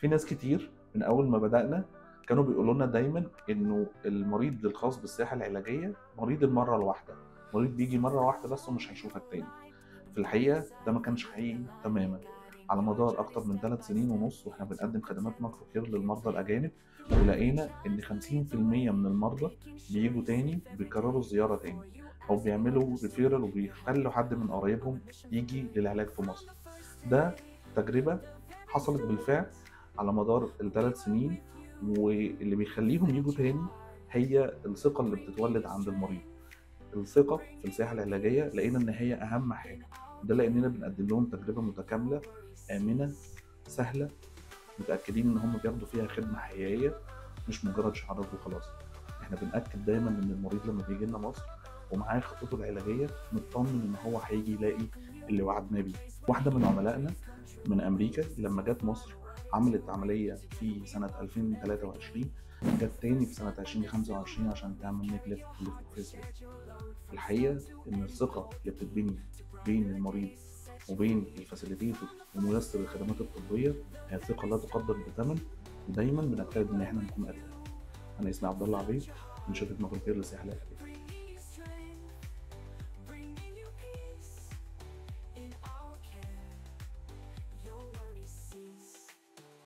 في ناس كتير من اول ما بدانا كانوا بيقولوا لنا دايما انه المريض الخاص بالسياحه العلاجيه مريض المره الواحده، مريض بيجي مره واحده بس ومش هيشوفك تاني. في الحقيقه ده ما كانش حقيقي تماما. على مدار اكتر من 3 سنين ونص واحنا بنقدم خدمات ماكرو كير للمرضى الاجانب، ولقينا ان 50% من المرضى بيجوا تاني بيكرروا الزياره تاني، او بيعملوا ريفيرال وبيخلوا حد من قرايبهم يجي للعلاج في مصر. ده تجربه حصلت بالفعل على مدار ال3 سنين، واللي بيخليهم يجوا تاني هي الثقة اللي بتتولد عند المريض. الثقة في السياحة العلاجية لقينا إن هي أهم حاجة، ده لأننا بنقدم لهم تجربة متكاملة آمنة سهلة، متأكدين إن هم بياخدوا فيها خدمة حقيقية مش مجرد شعارات وخلاص. إحنا بنأكد دايما إن المريض لما بيجي لنا مصر ومعاه خطته العلاجية مطمن إن هو هيجي يلاقي اللي وعدناه بيه. واحدة من عملائنا من أمريكا لما جت مصر عملت عملية في سنة 2023، جت تاني في سنة 2025 عشان تعمل نيك ليفت. الحقيقة إن الثقة اللي بتتبني بين المريض وبين الفاسيليتيتور وميسر الخدمات الطبية هي ثقة لا تقدر بثمن، ودايما بنجتهد إن احنا نكون قدها. أنا اسمي عبد الله عبيد من شركة ماكرو كير للسياحة العلاجية.